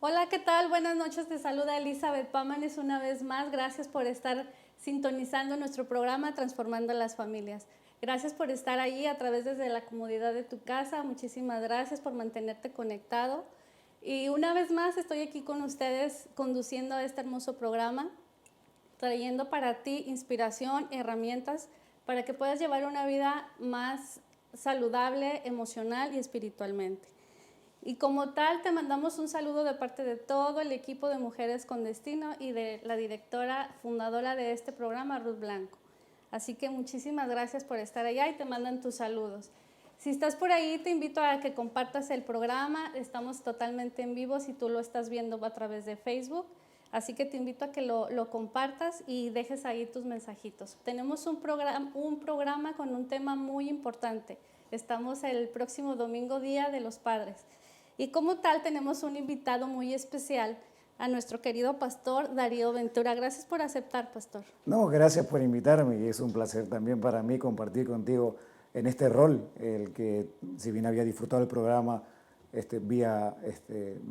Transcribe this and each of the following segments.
Hola, ¿qué tal? Buenas noches, te saluda Elizabeth Pámanes una vez más. Gracias por estar sintonizando nuestro programa Transformando las Familias. Gracias por estar ahí a través desde la comodidad de tu casa. Muchísimas gracias por mantenerte conectado. Y una vez más estoy aquí con ustedes conduciendo este hermoso programa, trayendo para ti inspiración, herramientas para que puedas llevar una vida más saludable, emocional y espiritualmente. Y como tal, te mandamos un saludo de parte de todo el equipo de Mujeres con Destino y de la directora fundadora de este programa, Ruth Blanco. Así que muchísimas gracias por estar allá y te mandan tus saludos. Si estás por ahí, te invito a que compartas el programa. Estamos totalmente en vivo si tú lo estás viendo a través de Facebook. Así que te invito a que lo compartas y dejes ahí tus mensajitos. Tenemos un programa con un tema muy importante. Estamos el próximo domingo, Día de los Padres. Y como tal tenemos un invitado muy especial, a nuestro querido pastor Darío Ventura. Gracias por aceptar, pastor. No, gracias por invitarme y es un placer también para mí compartir contigo en este rol, el que si bien había disfrutado el programa vía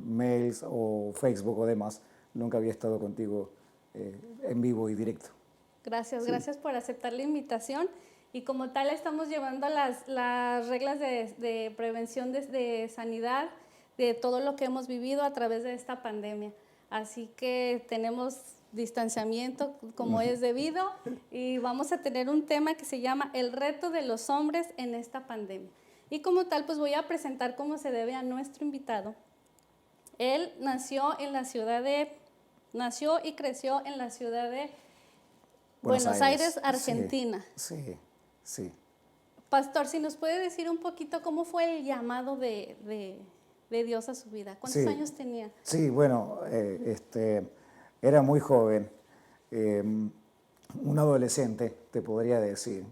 mails o Facebook o demás, nunca había estado contigo en vivo y directo. Gracias, Sí. gracias por aceptar la invitación. Y como tal estamos llevando las reglas de prevención de sanidad, de todo lo que hemos vivido a través de esta pandemia. Así que tenemos distanciamiento como es debido y vamos a tener un tema que se llama el reto de los hombres en esta pandemia. Y como tal, pues voy a presentar cómo se debe a nuestro invitado. Él nació y creció en la ciudad de Buenos Aires, Argentina. Sí, sí. Pastor, si nos puede decir un poquito cómo fue el llamado de Dios a su vida. ¿Cuántos Sí, años tenía? sí, bueno, era muy joven, un adolescente, te podría decir.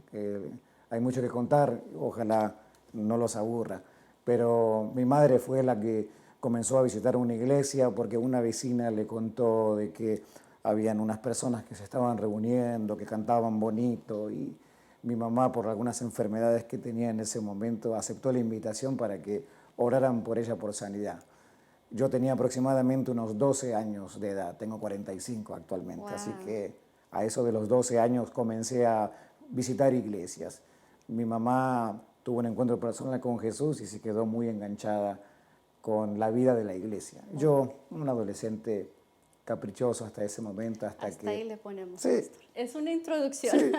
Hay mucho que contar, ojalá no los aburra, pero mi madre fue la que comenzó a visitar una iglesia porque una vecina le contó de que habían unas personas que se estaban reuniendo, que cantaban bonito y mi mamá, por algunas enfermedades que tenía en ese momento, aceptó la invitación para que oraran por ella por sanidad. Yo tenía aproximadamente unos 12 años de edad, tengo 45 actualmente, Wow. así que a eso de los 12 años comencé a visitar iglesias. Mi mamá tuvo un encuentro personal con Jesús y se quedó muy enganchada con la vida de la iglesia. Wow. Yo, un adolescente caprichoso hasta ese momento, hasta que... Ahí le ponemos, sí, pastor. Es una introducción. sí.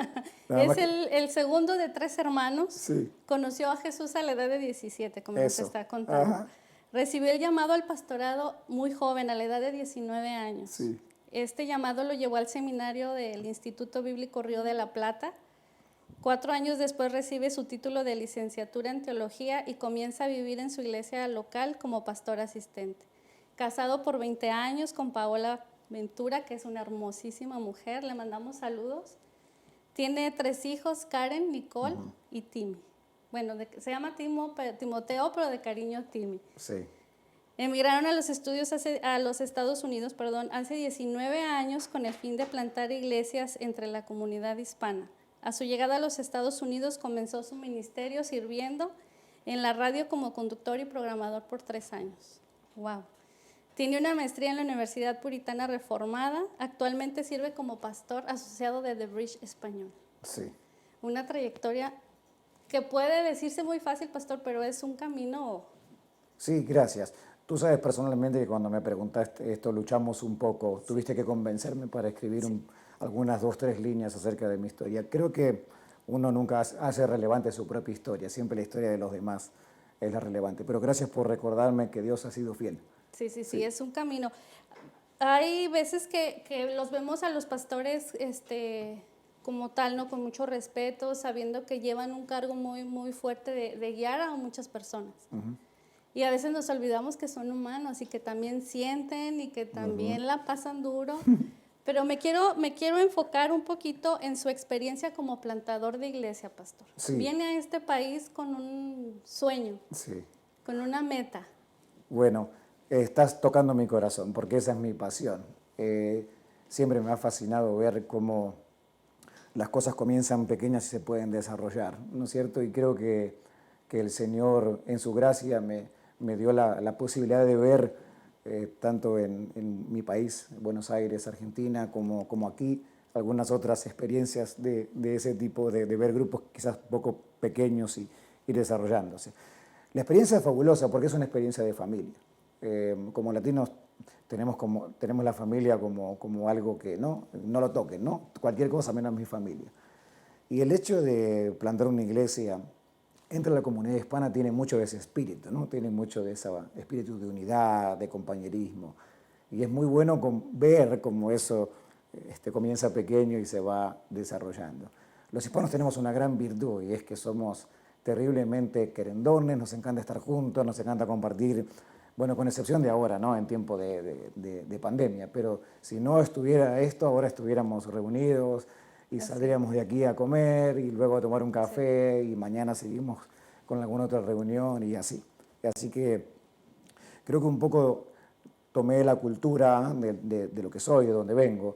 Es el segundo de 3 hermanos. Sí. Conoció a Jesús a la edad de 17, como nos está contando. Ajá. Recibió el llamado al pastorado muy joven, a la edad de 19 años. Sí. Este llamado lo llevó al seminario del Instituto Bíblico Río de la Plata. 4 años después recibe su título de licenciatura en teología y comienza a vivir en su iglesia local como pastor asistente. Casado por 20 años con Paola Ventura, que es una hermosísima mujer, le mandamos saludos. Tiene 3 hijos, Karen, Nicole y Timmy. Bueno, se llama Timoteo, pero de cariño Timmy. Sí. Emigraron a los Estados Unidos, hace 19 años con el fin de plantar iglesias entre la comunidad hispana. A su llegada a los Estados Unidos comenzó su ministerio sirviendo en la radio como conductor y programador por 3 años. ¡Wow! Tiene una maestría en la Universidad Puritana Reformada. Actualmente sirve como pastor asociado de The Bridge Español. Sí. Una trayectoria que puede decirse muy fácil, pastor, pero es un camino. Sí, gracias. Tú sabes personalmente que cuando me preguntaste esto luchamos un poco. Sí. Tuviste que convencerme para escribir algunas 2 o 3 líneas acerca de mi historia. Creo que uno nunca hace relevante su propia historia. Siempre la historia de los demás es la relevante. Pero gracias por recordarme que Dios ha sido fiel. Sí, es un camino. Hay veces que los vemos a los pastores como tal, ¿no? Con mucho respeto, sabiendo que llevan un cargo muy, muy fuerte de guiar a muchas personas. Y a veces nos olvidamos que son humanos y que también sienten y que también la pasan duro. Pero me quiero enfocar un poquito en su experiencia como plantador de iglesia, pastor. Sí. Viene a este país con un sueño, Sí. con una meta. Bueno, estás tocando mi corazón porque esa es mi pasión. Siempre me ha fascinado ver cómo las cosas comienzan pequeñas y se pueden desarrollar, ¿no es cierto? Y creo que el Señor en su gracia me dio la posibilidad de ver tanto en mi país, Buenos Aires, Argentina, como aquí, algunas otras experiencias de ese tipo, de ver grupos quizás poco pequeños y ir desarrollándose. La experiencia es fabulosa porque es una experiencia de familia. Como latinos tenemos la familia como algo que no lo toquen, ¿no? Cualquier cosa menos mi familia. Y el hecho de plantar una iglesia entre la comunidad hispana tiene mucho de ese espíritu, ¿no? Tiene mucho de ese espíritu de unidad, de compañerismo. Y es muy bueno ver cómo eso comienza pequeño y se va desarrollando. Los hispanos tenemos una gran virtud y es que somos terriblemente querendones, nos encanta estar juntos, nos encanta compartir, bueno, con excepción de ahora, ¿no? En tiempo de pandemia, pero si no estuviera esto, ahora estuviéramos reunidos y saldríamos de aquí a comer y luego a tomar un café y mañana seguimos con alguna otra reunión y así. Así que creo que un poco tomé la cultura de lo que soy, de donde vengo,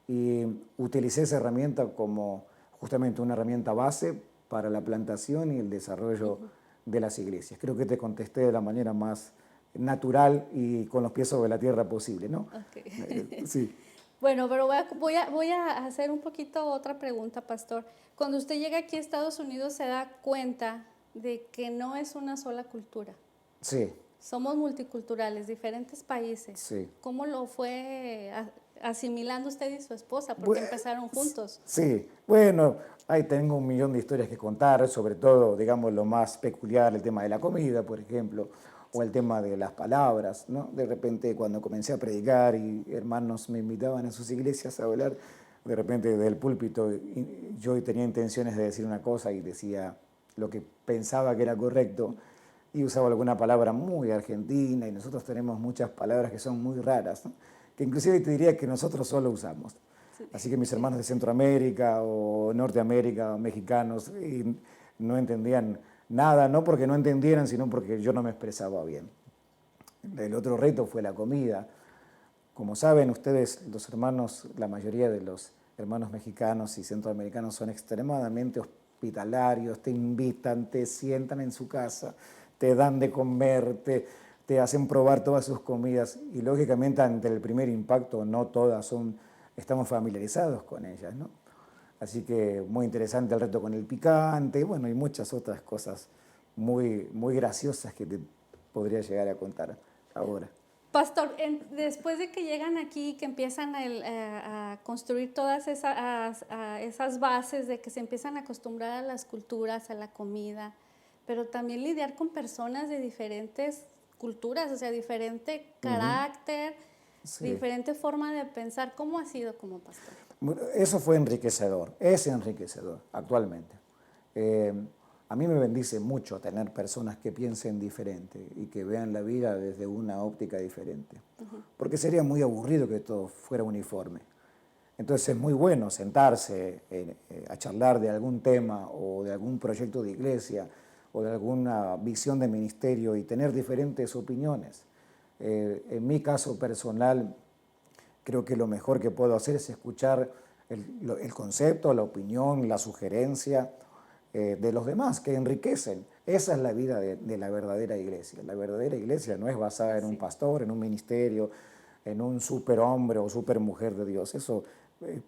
y utilicé esa herramienta como justamente una herramienta base para la plantación y el desarrollo de las iglesias. Creo que te contesté de la manera más natural y con los pies sobre la tierra posible, ¿no? Okay. Sí. Bueno, pero voy a hacer un poquito otra pregunta, pastor. Cuando usted llega aquí a Estados Unidos, ¿se da cuenta de que no es una sola cultura? Sí. Somos multiculturales, diferentes países. Sí. ¿Cómo lo fue asimilando usted y su esposa? Porque empezaron juntos. Sí, bueno, ahí tengo un millón de historias que contar, sobre todo, digamos, lo más peculiar, el tema de la comida, por ejemplo, o el tema de las palabras, ¿no? De repente, cuando comencé a predicar y hermanos me invitaban a sus iglesias a hablar, de repente del púlpito yo tenía intenciones de decir una cosa y decía lo que pensaba que era correcto y usaba alguna palabra muy argentina y nosotros tenemos muchas palabras que son muy raras, ¿no? Que inclusive te diría que nosotros solo usamos. Así que mis hermanos de Centroamérica o Norteamérica, mexicanos, no entendían nada, no porque no entendieran, sino porque yo no me expresaba bien. El otro reto fue la comida. Como saben ustedes, los hermanos, la mayoría de los hermanos mexicanos y centroamericanos son extremadamente hospitalarios, te invitan, te sientan en su casa, te dan de comer, te hacen probar todas sus comidas y lógicamente ante el primer impacto no todas estamos familiarizados con ellas, ¿no? Así que muy interesante el reto con el picante, bueno, y muchas otras cosas muy, muy graciosas que te podría llegar a contar ahora. Pastor, después de que llegan aquí, que empiezan a construir todas esas bases, de que se empiezan a acostumbrar a las culturas, a la comida, pero también lidiar con personas de diferentes culturas, o sea, diferente carácter, Sí. diferente forma de pensar, ¿cómo ha sido como pastor? Eso fue enriquecedor, es enriquecedor actualmente. A mí me bendice mucho tener personas que piensen diferente y que vean la vida desde una óptica diferente, porque sería muy aburrido que todo fuera uniforme. Entonces es muy bueno sentarse a charlar de algún tema o de algún proyecto de iglesia o de alguna visión de ministerio y tener diferentes opiniones. En mi caso personal, creo que lo mejor que puedo hacer es escuchar el concepto, la opinión, la sugerencia de los demás, que enriquecen. Esa es la vida de la verdadera iglesia. La verdadera iglesia no es basada en un pastor, en un ministerio, en un superhombre o supermujer de Dios. Eso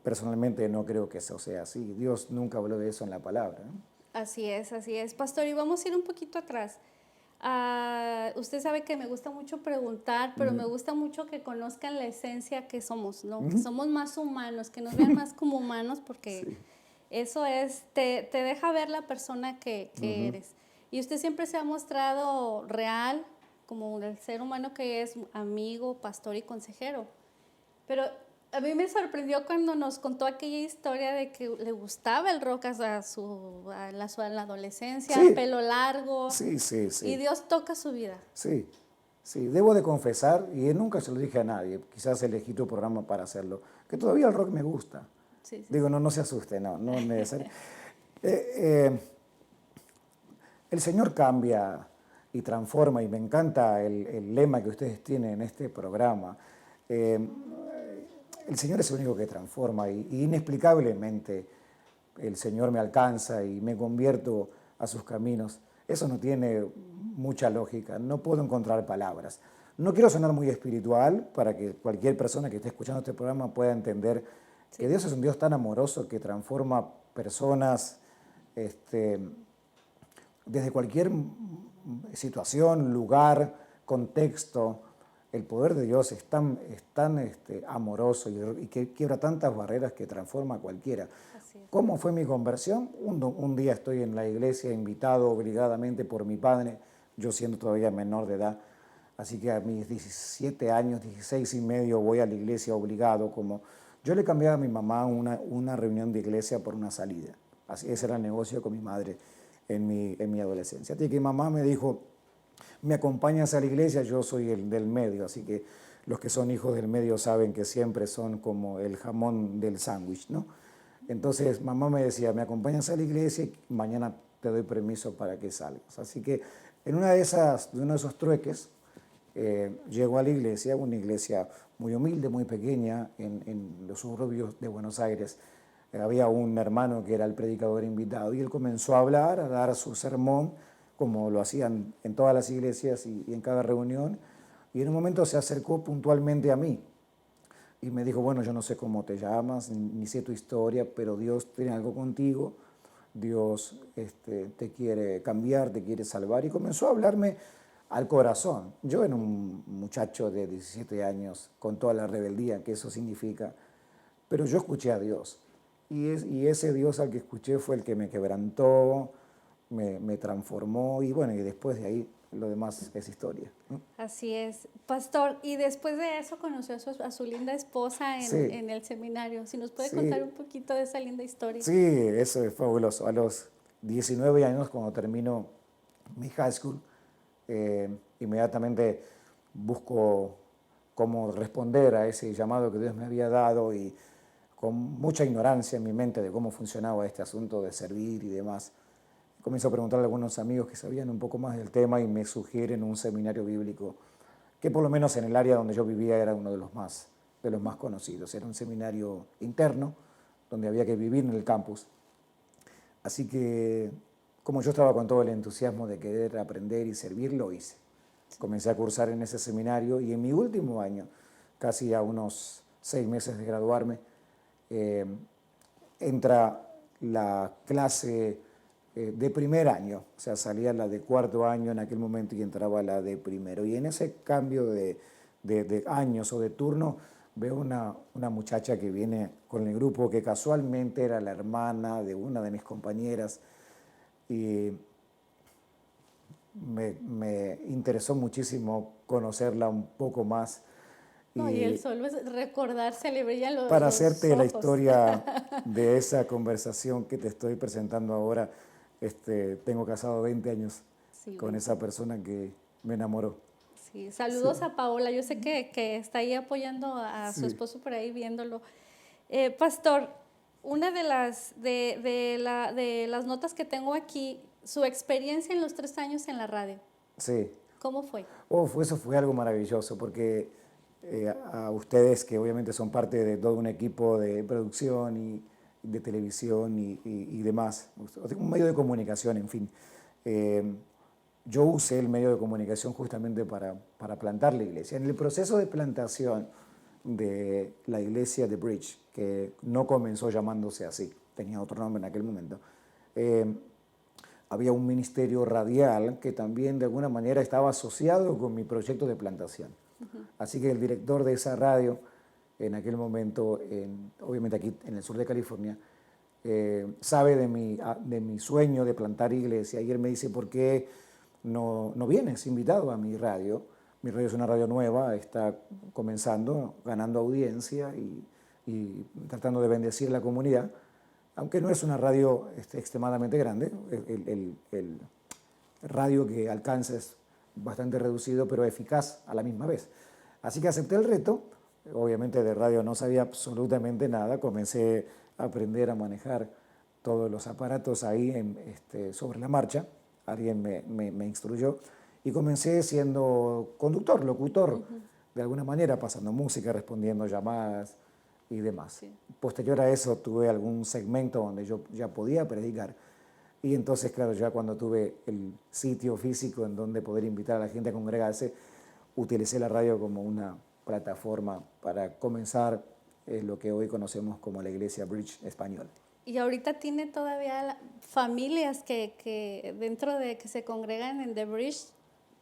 personalmente no creo que eso sea así. Dios nunca habló de eso en la palabra, ¿no? Así es, pastor. Y vamos a ir un poquito atrás. Usted sabe que me gusta mucho preguntar, pero me gusta mucho que conozcan la esencia que somos, ¿no? Que somos más humanos, que nos vean más como humanos, porque eso te deja ver la persona que eres. Y usted siempre se ha mostrado real, como el ser humano que es, amigo, pastor y consejero. Pero a mí me sorprendió cuando nos contó aquella historia de que le gustaba el rock a la adolescencia, Sí. pelo largo. Sí. Y Dios toca su vida. Sí, debo de confesar, y nunca se lo dije a nadie, quizás elegí tu programa para hacerlo, que todavía el rock me gusta. Sí. Digo, no se asuste, no es necesario. El Señor cambia y transforma, y me encanta el lema que ustedes tienen en este programa. El Señor es el único que transforma y inexplicablemente el Señor me alcanza y me convierto a sus caminos. Eso no tiene mucha lógica, no puedo encontrar palabras. No quiero sonar muy espiritual para que cualquier persona que esté escuchando este programa pueda entender que Dios es un Dios tan amoroso que transforma personas desde cualquier situación, lugar, contexto. El poder de Dios es tan amoroso y que quiebra tantas barreras que transforma a cualquiera. ¿Cómo fue mi conversión? Un día estoy en la iglesia invitado obligadamente por mi padre, yo siendo todavía menor de edad. Así que a mis 17 años, 16 y medio, voy a la iglesia obligado. Como yo le cambiaba a mi mamá una reunión de iglesia por una salida. Así, ese era el negocio con mi madre en mi adolescencia. Así que mi mamá me dijo, me acompañas a la iglesia, yo soy el del medio. Así que los que son hijos del medio saben que siempre son como el jamón del sándwich, ¿no? Entonces mamá me decía, me acompañas a la iglesia y mañana te doy permiso para que salgas. Así que en uno de esos trueques, llego a la iglesia, una iglesia muy humilde, muy pequeña, en los suburbios de Buenos Aires. Había un hermano que era el predicador invitado y él comenzó a hablar, a dar su sermón, como lo hacían en todas las iglesias y en cada reunión. Y en un momento se acercó puntualmente a mí y me dijo, bueno, yo no sé cómo te llamas, ni sé tu historia, pero Dios tiene algo contigo, Dios te quiere cambiar, te quiere salvar. Y comenzó a hablarme al corazón. Yo era un muchacho de 17 años, con toda la rebeldía que eso significa, pero yo escuché a Dios. Y ese Dios al que escuché fue el que me quebrantó, me transformó, y bueno, y después de ahí lo demás es historia, ¿no? Así es. Pastor, y después de eso conoció a su linda esposa Sí. en el seminario. Si nos puede Sí. contar un poquito de esa linda historia. Sí, eso es fabuloso. A los 19 años, cuando termino mi high school, inmediatamente busco cómo responder a ese llamado que Dios me había dado, y con mucha ignorancia en mi mente de cómo funcionaba este asunto de servir y demás, comienzo a preguntarle a algunos amigos que sabían un poco más del tema y me sugieren un seminario bíblico que por lo menos en el área donde yo vivía era uno de los más conocidos. Era un seminario interno donde había que vivir en el campus. Así que, como yo estaba con todo el entusiasmo de querer aprender y servir, lo hice. Comencé a cursar en ese seminario y en mi último año, casi a unos 6 meses de graduarme, entra la clase de primer año, o sea, salía la de cuarto año en aquel momento y entraba la de primero. Y en ese cambio de años o de turno, veo una muchacha que viene con el grupo, que casualmente era la hermana de una de mis compañeras, y me interesó muchísimo conocerla un poco más. No, y el solo es recordarse, le brillan los Para hacerte la ojos. historia de esa conversación que te estoy presentando ahora, tengo casado 20 años con esa persona que me enamoró. Sí, saludos a Paola, yo sé que está ahí apoyando a su Sí. esposo por ahí viéndolo. Pastor, una de las notas que tengo aquí, su experiencia en los 3 años en la radio. Sí. ¿Cómo fue? Eso fue algo maravilloso, porque a ustedes, que obviamente son parte de todo un equipo de producción y de televisión y demás, un medio de comunicación, en fin, yo usé el medio de comunicación justamente para plantar la iglesia. En el proceso de plantación de la iglesia de Bridge, que no comenzó llamándose así, tenía otro nombre en aquel momento, había un ministerio radial que también de alguna manera estaba asociado con mi proyecto de plantación. Así que el director de esa radio, en aquel momento, obviamente aquí en el sur de California, sabe de mi sueño de plantar iglesia, y él me dice, ¿por qué no vienes invitado a mi radio? Mi radio es una radio nueva, está comenzando, ganando audiencia y tratando de bendecir la comunidad, aunque no es una radio extremadamente grande. El radio que alcanza es bastante reducido, pero eficaz a la misma vez. Así que acepté el reto. Obviamente de radio no sabía absolutamente nada. Comencé a aprender a manejar todos los aparatos ahí sobre la marcha. Alguien me instruyó y comencé siendo conductor, locutor, de alguna manera, pasando música, respondiendo llamadas y demás. Sí. Posterior a eso tuve algún segmento donde yo ya podía predicar, y entonces, claro, ya cuando tuve el sitio físico en donde poder invitar a la gente a congregarse, utilicé la radio como una plataforma para comenzar lo que hoy conocemos como la Iglesia Bridge Español. Y ahorita tiene todavía familias que dentro de que se congregan en The Bridge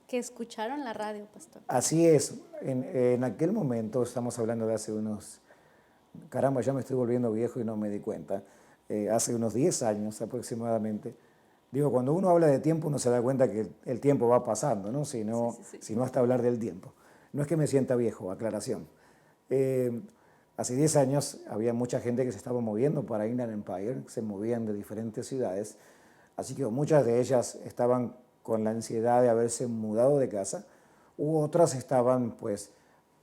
que escucharon la radio, pastor. Así es, en aquel momento, estamos hablando de hace unos, caramba, ya me estoy volviendo viejo y no me di cuenta, hace unos 10 años aproximadamente. Digo, cuando uno habla de tiempo, uno se da cuenta que el tiempo va pasando, ¿no? Si no, si no hasta hablar del tiempo. No es que me sienta viejo, aclaración. Hace 10 años había mucha gente que se estaba moviendo para Inland Empire, se movían de diferentes ciudades, así que muchas de ellas estaban con la ansiedad de haberse mudado de casa, u otras estaban pues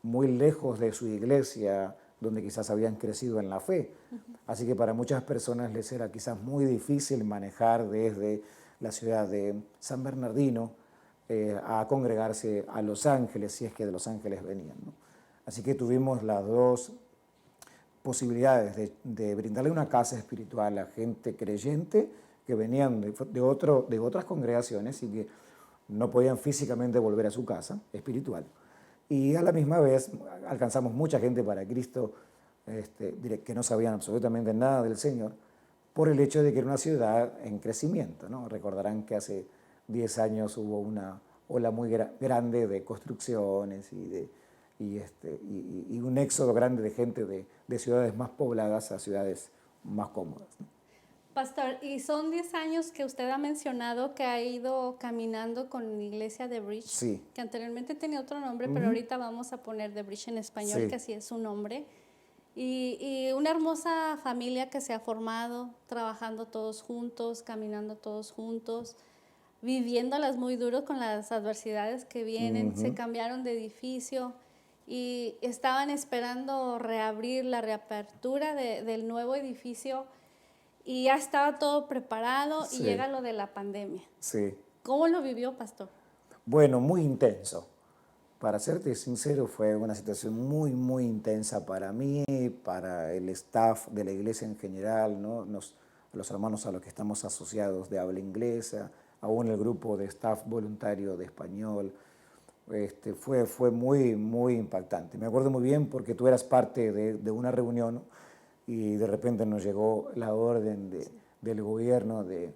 muy lejos de su iglesia, donde quizás habían crecido en la fe. Así que para muchas personas les era quizás muy difícil manejar desde la ciudad de San Bernardino a congregarse a Los Ángeles, si es que de Los Ángeles venían, ¿no? Así que tuvimos las dos posibilidades de brindarle una casa espiritual a gente creyente que venían de otras congregaciones y que no podían físicamente volver a su casa espiritual. Y a la misma vez alcanzamos mucha gente para Cristo que no sabían absolutamente nada del Señor por el hecho de que era una ciudad en crecimiento, ¿no? Recordarán que hace 10 años hubo una ola muy grande de construcciones y un éxodo grande de gente de ciudades más pobladas a ciudades más cómodas, ¿no? Pastor, y son 10 años que usted ha mencionado que ha ido caminando con la iglesia de Bridge, sí, que anteriormente tenía otro nombre, pero ahorita vamos a poner The Bridge en español, sí, que así es su nombre. Y una hermosa familia que se ha formado, trabajando todos juntos, caminando todos juntos, viviéndolas muy duro con las adversidades que vienen. Se cambiaron de edificio y estaban esperando reabrir la reapertura del nuevo edificio. Y ya estaba todo preparado y sí, llega lo de la pandemia. sí. ¿Cómo lo vivió, pastor? Bueno, muy intenso. Para serte sincero, fue una situación muy, muy intensa para mí, para el staff de la iglesia en general, ¿no? Los hermanos a los que estamos asociados de habla inglesa, aún el grupo de staff voluntario de español. Fue muy, muy impactante. Me acuerdo muy bien porque tú eras parte de una reunión y de repente nos llegó la orden del gobierno de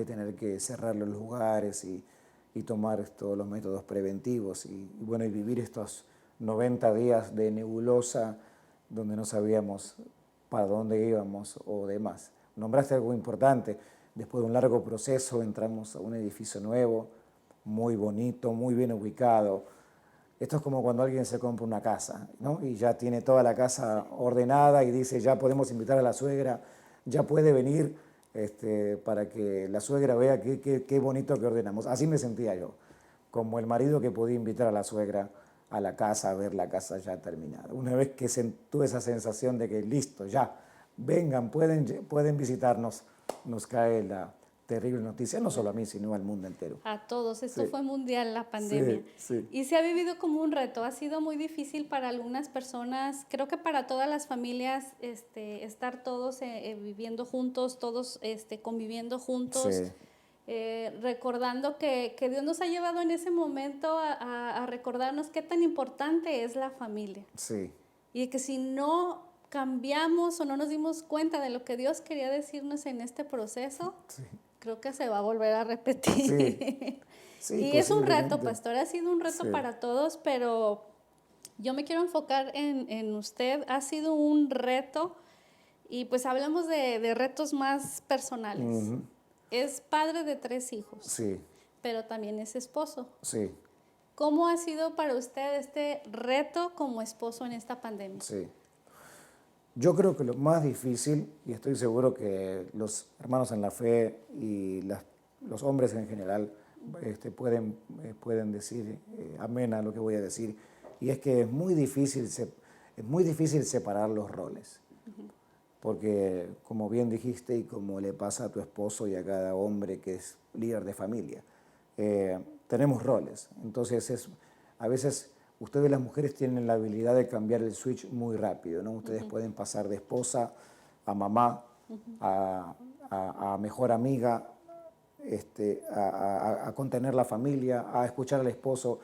tener que cerrar los lugares y tomar todos los métodos preventivos bueno, y vivir estos 90 días de nebulosa donde no sabíamos para dónde íbamos o demás. Nombraste algo importante. Después de un largo proceso entramos a un edificio nuevo, muy bonito, muy bien ubicado. Esto es como cuando alguien se compra una casa, ¿no? Y ya tiene toda la casa ordenada y dice, ya podemos invitar a la suegra, ya puede venir para que la suegra vea qué bonito que ordenamos. Así me sentía yo, como el marido que podía invitar a la suegra a la casa a ver la casa ya terminada. Una vez que tuve esa sensación de que listo, ya, vengan, pueden visitarnos, nos cae la terrible noticia, no solo a mí, sino al mundo entero. A todos, esto Sí. fue mundial, la pandemia. Sí, sí. Y se ha vivido como un reto, ha sido muy difícil para algunas personas, creo que para todas las familias, estar todos viviendo juntos, todos conviviendo juntos, Sí. Recordando que Dios nos ha llevado en ese momento a recordarnos qué tan importante es la familia. Sí. Y que si no cambiamos o no nos dimos cuenta de lo que Dios quería decirnos en este proceso, Sí. creo que se va a volver a repetir. Sí. Sí, Y es un reto, posiblemente. pastor, ha sido un reto Sí. para todos, pero yo me quiero enfocar en usted. Ha sido un reto y pues hablamos de retos más personales. Ujú. Es padre de 3 hijos, Sí, pero también es esposo. sí, ¿Cómo ha sido para usted este reto como esposo en esta pandemia? sí. Yo creo que lo más difícil, y estoy seguro que los hermanos en la fe y los hombres en general pueden decir amén a lo que voy a decir, y es que es muy difícil separar los roles. Porque, como bien dijiste y como le pasa a tu esposo y a cada hombre que es líder de familia, tenemos roles. Entonces, a veces ustedes las mujeres tienen la habilidad de cambiar el switch muy rápido, ¿no? Ustedes pueden pasar de esposa a mamá, a mejor amiga, a contener la familia, a escuchar al esposo,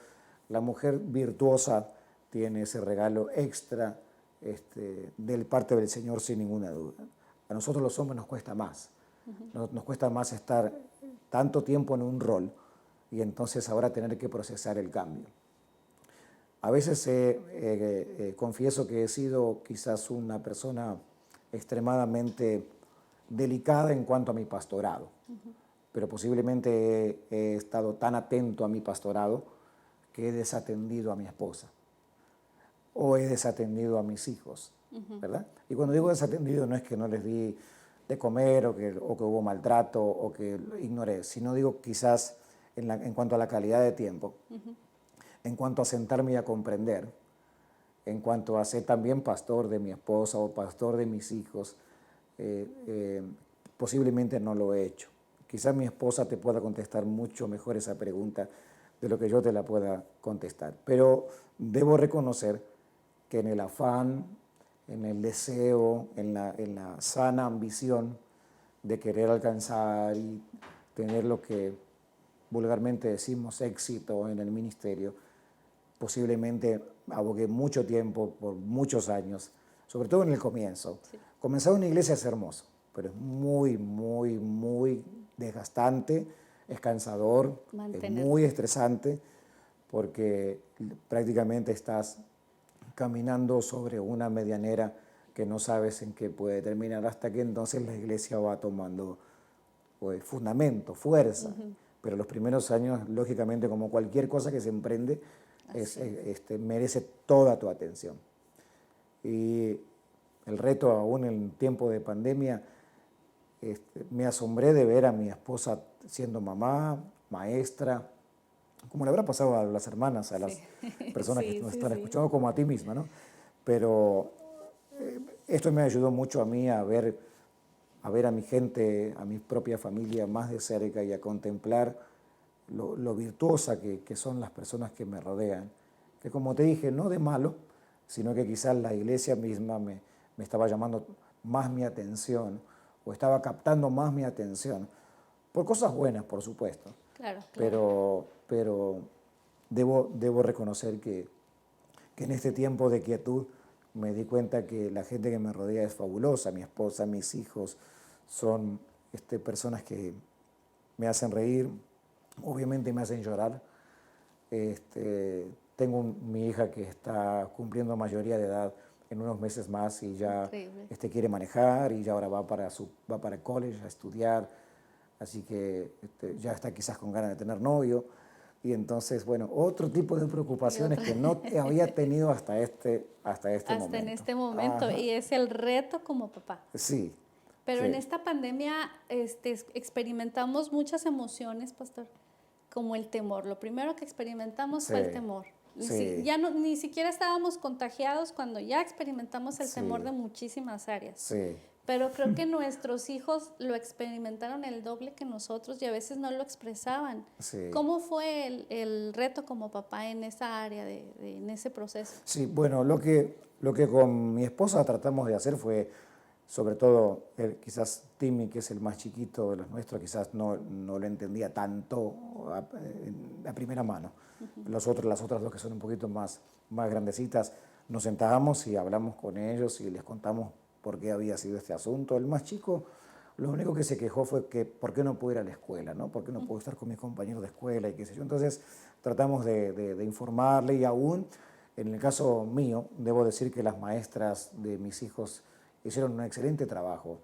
La mujer virtuosa tiene ese regalo extra de parte del Señor sin ninguna duda. A nosotros los hombres nos cuesta más. Nos cuesta más estar tanto tiempo en un rol y entonces ahora tener que procesar el cambio. A veces confieso que he sido quizás una persona extremadamente delicada en cuanto a mi pastorado, pero posiblemente he estado tan atento a mi pastorado que he desatendido a mi esposa o he desatendido a mis hijos, ¿verdad? Y cuando digo desatendido no es que no les di de comer o que hubo maltrato o que ignoré, sino digo quizás en cuanto a la calidad de tiempo, en cuanto a sentarme y a comprender, en cuanto a ser también pastor de mi esposa o pastor de mis hijos, posiblemente no lo he hecho. Quizás mi esposa te pueda contestar mucho mejor esa pregunta de lo que yo te la pueda contestar. Pero debo reconocer que en el afán, en el deseo, en la sana ambición de querer alcanzar y tener lo que vulgarmente decimos éxito en el ministerio, posiblemente abogué mucho tiempo, por muchos años, sobre todo en el comienzo. Sí. Comenzar una iglesia es hermoso, pero es muy, muy, muy desgastante, es cansador, es muy estresante, porque prácticamente estás caminando sobre una medianera que no sabes en qué puede terminar, hasta que entonces la iglesia va tomando pues, fundamento, fuerza. Pero los primeros años, lógicamente, como cualquier cosa que se emprende, merece toda tu atención. Y el reto, aún en tiempo de pandemia, me asombré de ver a mi esposa siendo mamá, maestra, como le habrá pasado a las hermanas, a las personas que nos están escuchando, como a ti misma, ¿no? Pero esto me ayudó mucho a mí a ver a mi gente, a mi propia familia más de cerca y a contemplar lo virtuosa que son las personas que me rodean. Que como te dije, no de malo, sino que quizás la iglesia misma me estaba llamando más mi atención o estaba captando más mi atención, por cosas buenas, por supuesto. Claro. Pero debo reconocer que en este tiempo de quietud me di cuenta que la gente que me rodea es fabulosa, mi esposa, mis hijos, son personas que me hacen reír, obviamente me hacen llorar. Tengo mi hija que está cumpliendo mayoría de edad en unos meses más y ya quiere manejar y ya ahora va para college a estudiar, así que ya está quizás con ganas de tener novio. Y entonces, bueno, otro tipo de preocupaciones que no había tenido hasta este momento. Hasta en este momento, y es el reto como papá. Sí. Pero en esta pandemia experimentamos muchas emociones, pastor, como el temor. Lo primero que experimentamos fue el temor. Ni siquiera estábamos contagiados cuando ya experimentamos el temor de muchísimas áreas. Sí. Pero creo que nuestros hijos lo experimentaron el doble que nosotros y a veces no lo expresaban. Sí. ¿Cómo fue el reto como papá en esa área, en ese proceso? Sí, bueno, lo que con mi esposa tratamos de hacer fue, sobre todo, quizás Timmy, que es el más chiquito de los nuestros, quizás no lo entendía tanto a primera mano. Las otras dos que son un poquito más grandecitas, nos sentábamos y hablamos con ellos y les contamos por qué había sido este asunto. El más chico, lo único que se quejó fue que por qué no puedo ir a la escuela, ¿no? ¿Por qué no puedo estar con mis compañeros de escuela y qué sé yo? Entonces tratamos de informarle y aún, en el caso mío, debo decir que las maestras de mis hijos hicieron un excelente trabajo,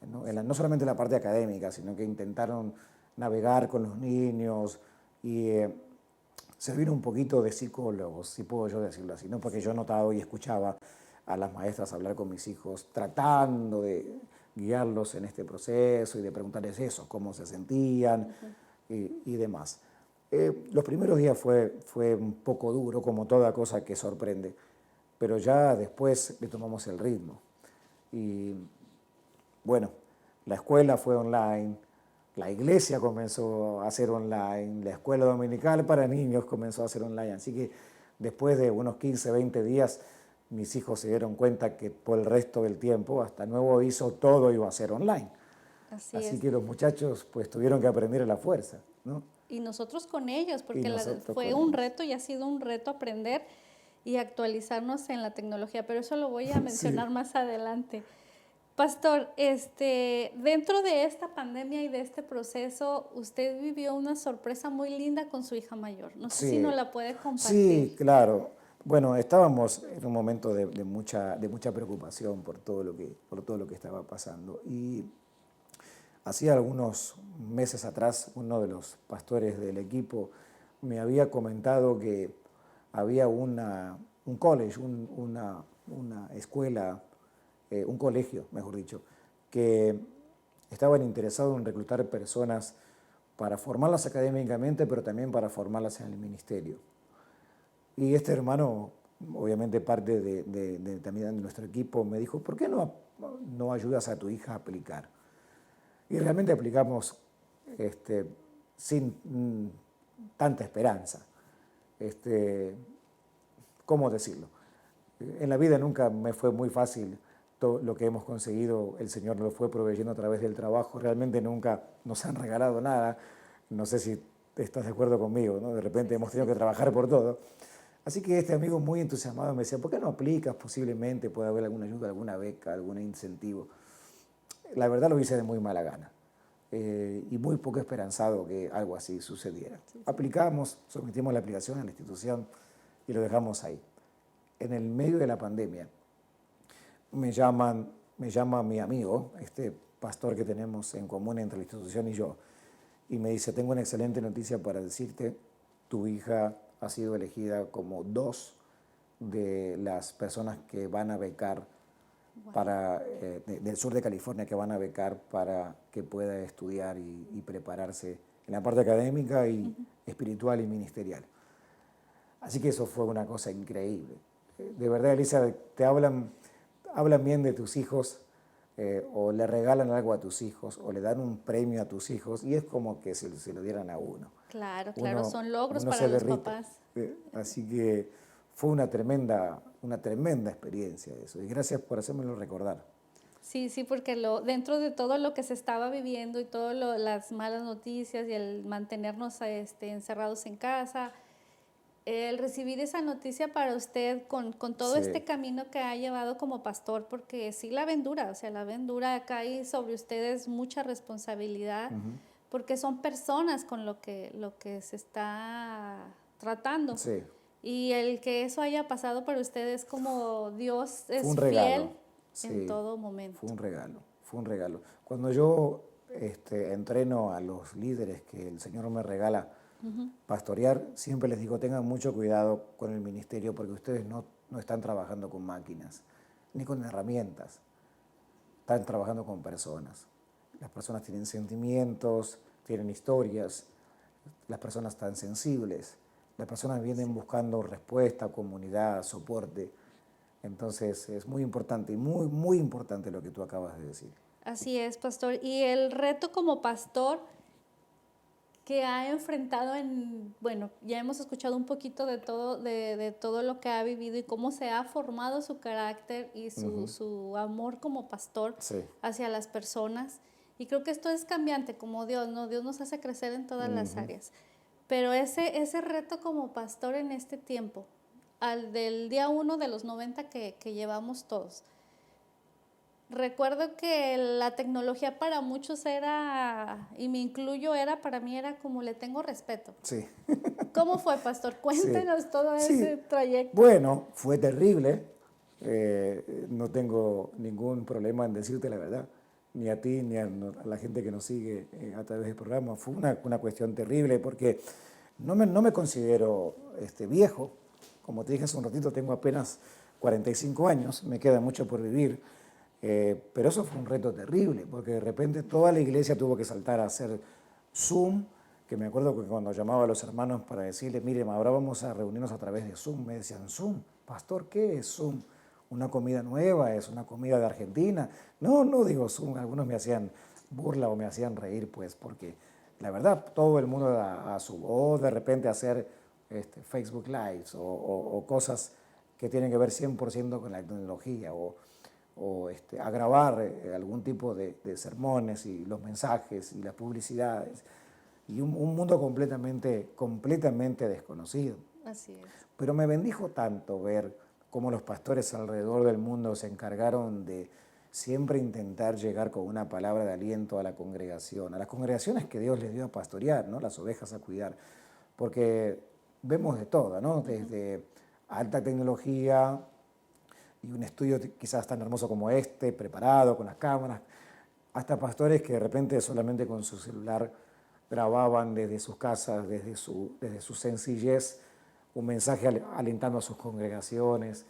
no solamente en la parte académica, sino que intentaron navegar con los niños y servir un poquito de psicólogos, si puedo yo decirlo así, ¿no? Porque yo notaba y escuchaba a las maestras hablar con mis hijos, tratando de guiarlos en este proceso y de preguntarles eso, cómo se sentían y demás. Los primeros días fue un poco duro, como toda cosa que sorprende, pero ya después le tomamos el ritmo. Y bueno, la escuela fue online, la iglesia comenzó a ser online, la escuela dominical para niños comenzó a ser online, así que después de unos 15, 20 días, mis hijos se dieron cuenta que por el resto del tiempo, hasta nuevo aviso, todo iba a ser online. Así que los muchachos pues tuvieron que aprender a la fuerza, ¿no? Y nosotros con ellos, porque fue con un ellos. reto y ha sido un reto aprender y actualizarnos en la tecnología, pero eso lo voy a mencionar Sí. más adelante. Pastor, dentro de esta pandemia y de este proceso, usted vivió una sorpresa muy linda con su hija mayor. No sé si nos Sí, la puede compartir. sí, claro. Bueno, estábamos en un momento de mucha preocupación por todo lo que estaba pasando. Y hacía algunos meses atrás, uno de los pastores del equipo me había comentado que había un college, una escuela, un colegio, mejor dicho, que estaban interesados en reclutar personas para formarlas académicamente, pero también para formarlas en el ministerio. Y este hermano, obviamente parte también de nuestro equipo, me dijo, ¿por qué no ayudas a tu hija a aplicar? Y realmente aplicamos sin tanta esperanza. ¿Cómo decirlo? En la vida nunca me fue muy fácil todo lo que hemos conseguido, el Señor nos lo fue proveyendo a través del trabajo, realmente nunca nos han regalado nada, no sé si estás de acuerdo conmigo, ¿no? De repente hemos tenido que trabajar por todo. Así que este amigo muy entusiasmado me decía, ¿por qué no aplicas? Posiblemente puede haber alguna ayuda, alguna beca, algún incentivo. La verdad lo hice de muy mala gana y muy poco esperanzado que algo así sucediera. Aplicamos, sometimos la aplicación a la institución y lo dejamos ahí. En el medio de la pandemia me llama mi amigo, este pastor que tenemos en común entre la institución y yo, y me dice, tengo una excelente noticia para decirte, tu hija ha sido elegida como 2 de las personas que van a becar del sur de California, que van a becar para que pueda estudiar y prepararse en la parte académica y espiritual y ministerial. Así que eso fue una cosa increíble. De verdad, Elisa, hablan bien de tus hijos o le regalan algo a tus hijos o le dan un premio a tus hijos y es como que se lo dieran a uno. Claro, claro, son logros Uno para se los derrite. papás. Así que fue una tremenda experiencia eso. Y gracias por hacérmelo recordar. Sí, sí, porque dentro de todo lo que se estaba viviendo y todas las malas noticias y el mantenernos encerrados en casa, el recibir esa noticia para usted con todo Sí. este camino que ha llevado como pastor, porque sí la ven dura, o sea, la ven dura, cae sobre ustedes mucha responsabilidad, porque son personas con lo que se está tratando. Sí. Y el que eso haya pasado para ustedes como Dios Fue es un fiel regalo. en Sí, todo momento. fue un regalo. Cuando yo entreno a los líderes que el Señor me regala pastorear, siempre les digo, tengan mucho cuidado con el ministerio porque ustedes no están trabajando con máquinas ni con herramientas, están trabajando con personas. Las personas tienen sentimientos, tienen historias, las personas están sensibles, las personas vienen buscando respuesta, comunidad, soporte. Entonces es muy importante y muy, muy importante lo que tú acabas de decir. Así es, pastor. Y el reto como pastor que ha enfrentado bueno, ya hemos escuchado un poquito de todo lo que ha vivido y cómo se ha formado su carácter y su amor como pastor hacia las personas. Y creo que esto es cambiante, como Dios, ¿no? Dios nos hace crecer en todas las áreas. Pero ese reto como pastor en este tiempo, del día 1 de los 90 que llevamos todos, recuerdo que la tecnología para muchos era, y me incluyo, para mí era como le tengo respeto. Sí. ¿Cómo fue, pastor? Cuéntenos todo ese trayecto. Bueno, fue terrible. No tengo ningún problema en decirte la verdad, ni a ti ni a la gente que nos sigue a través del programa. Fue una cuestión terrible porque no me considero viejo. Como te dije hace un ratito, tengo apenas 45 años, me queda mucho por vivir. Pero eso fue un reto terrible, porque de repente toda la iglesia tuvo que saltar a hacer Zoom, que me acuerdo que cuando llamaba a los hermanos para decirles, miren, ahora vamos a reunirnos a través de Zoom, me decían, Zoom, pastor, ¿qué es Zoom? ¿Una comida nueva? ¿Es una comida de Argentina? No digo Zoom, algunos me hacían burla o me hacían reír, pues, porque la verdad todo el mundo a su voz, de repente hacer Facebook Lives o cosas que tienen que ver 100% con la tecnología o a grabar algún tipo de sermones y los mensajes y las publicidades. Y un mundo completamente desconocido. Así es. Pero me bendijo tanto ver cómo los pastores alrededor del mundo se encargaron de siempre intentar llegar con una palabra de aliento a la congregación, a las congregaciones que Dios les dio a pastorear, ¿no? Las ovejas a cuidar, porque vemos de todo, ¿no? Desde alta tecnología y un estudio quizás tan hermoso como este, preparado con las cámaras, hasta pastores que de repente solamente con su celular grababan desde sus casas, desde su sencillez, un mensaje alentando a sus congregaciones.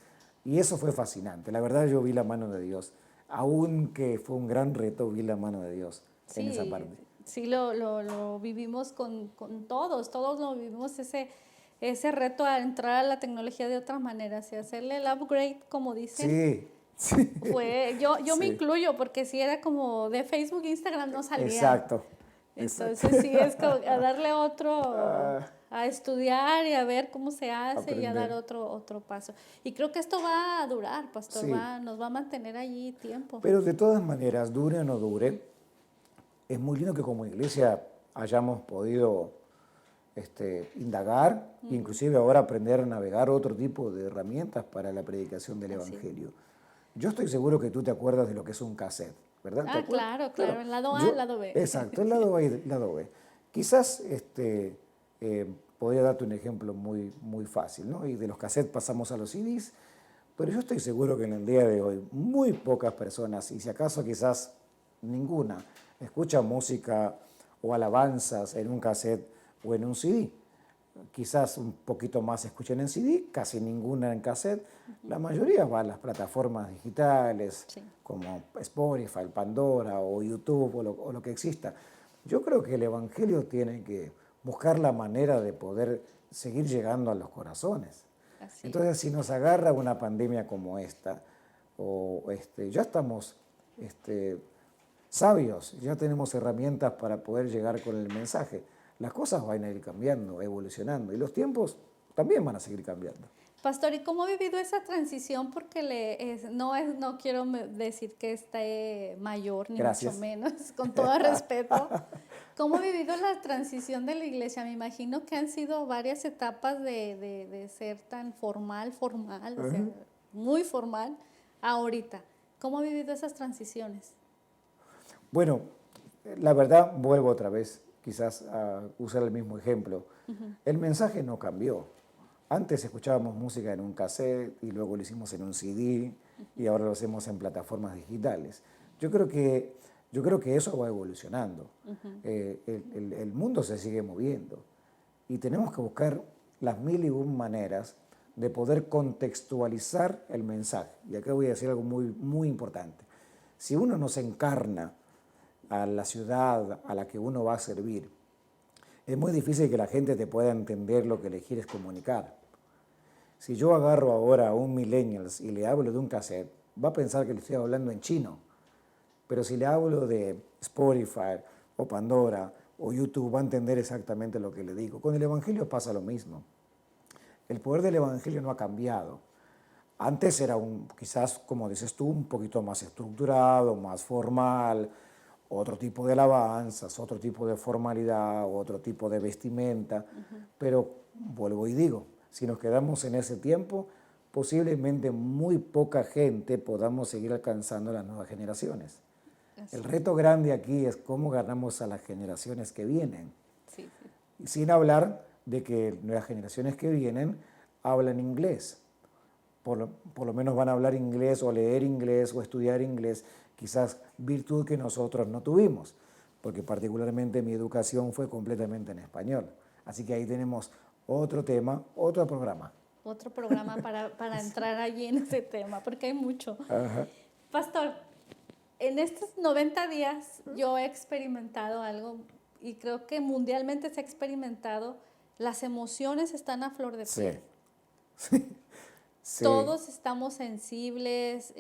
Y eso fue fascinante. La verdad yo vi la mano de Dios. Aunque fue un gran reto, vi la mano de Dios en esa parte. Sí, lo vivimos con todos lo vivimos ese reto a entrar a la tecnología de otras maneras y hacerle el upgrade, como dicen. Sí, sí. Yo Sí. me incluyo, porque si era como de Facebook, Instagram no salía. Exacto. Entonces sí, es como a darle otro, a estudiar y a ver cómo se hace Aprender. y a dar otro paso. Y creo que esto va a durar, pastor, Sí. nos va a mantener allí tiempo. Pero de todas maneras, dure o no dure, es muy lindo que como iglesia hayamos podido indagar, inclusive ahora aprender a navegar otro tipo de herramientas para la predicación del Evangelio. Yo estoy seguro que tú te acuerdas de lo que es un cassette, ¿verdad? ¿Te acuerdas? Claro, el lado A, el lado B. Exacto, el lado A y el lado B. Quizás podría darte un ejemplo muy fácil, ¿no? Y de los cassettes pasamos a los CDs, pero yo estoy seguro que en el día de hoy muy pocas personas, y si acaso quizás ninguna, escuchan música o alabanzas en un cassette o en un CD. Quizás un poquito más escuchen en CD, casi ninguna en cassette. La mayoría va a las plataformas digitales, como Spotify, Pandora o YouTube o lo que exista. Yo creo que el Evangelio tiene que buscar la manera de poder seguir llegando a los corazones. Entonces, si nos agarra una pandemia como esta, ya estamos sabios, ya tenemos herramientas para poder llegar con el mensaje. Las cosas van a ir cambiando, evolucionando, y los tiempos también van a seguir cambiando. Pastor, ¿y cómo ha vivido esa transición? Porque no quiero decir que esté mayor, ni Gracias. mucho menos, con todo respeto. ¿Cómo ha vivido la transición de la iglesia? Me imagino que han sido varias etapas de ser tan formal, o sea, muy formal, a ahorita. ¿Cómo ha vivido esas transiciones? Bueno, la verdad, vuelvo otra vez quizás a usar el mismo ejemplo. El mensaje no cambió. Antes escuchábamos música en un cassette y luego lo hicimos en un CD y ahora lo hacemos en plataformas digitales. Yo creo que eso va evolucionando. El mundo se sigue moviendo y tenemos que buscar las 1001 maneras de poder contextualizar el mensaje. Y acá voy a decir algo muy importante. Si uno no se encarna a la ciudad a la que uno va a servir, es muy difícil que la gente te pueda entender lo que le quieres comunicar. Si yo agarro ahora a un millennials y le hablo de un cassette, va a pensar que le estoy hablando en chino. Pero si le hablo de Spotify o Pandora o YouTube, va a entender exactamente lo que le digo. Con el Evangelio pasa lo mismo. El poder del Evangelio no ha cambiado. Antes era quizás, como dices tú, un poquito más estructurado, más formal, otro tipo de alabanzas, otro tipo de formalidad, otro tipo de vestimenta. Pero vuelvo y digo, si nos quedamos en ese tiempo, posiblemente muy poca gente podamos seguir alcanzando las nuevas generaciones. El reto grande aquí es cómo ganamos a las generaciones que vienen. Y sin hablar de que nuevas generaciones que vienen hablan inglés. Por lo menos van a hablar inglés o leer inglés o estudiar inglés, quizás virtud que nosotros no tuvimos, porque particularmente mi educación fue completamente en español. Así que ahí tenemos otro tema, otro programa. Otro programa para entrar allí en ese tema, porque hay mucho. Pastor, en estos 90 días yo he experimentado algo, y creo que mundialmente se ha experimentado, las emociones están a flor de piel. Sí. Todos estamos sensibles,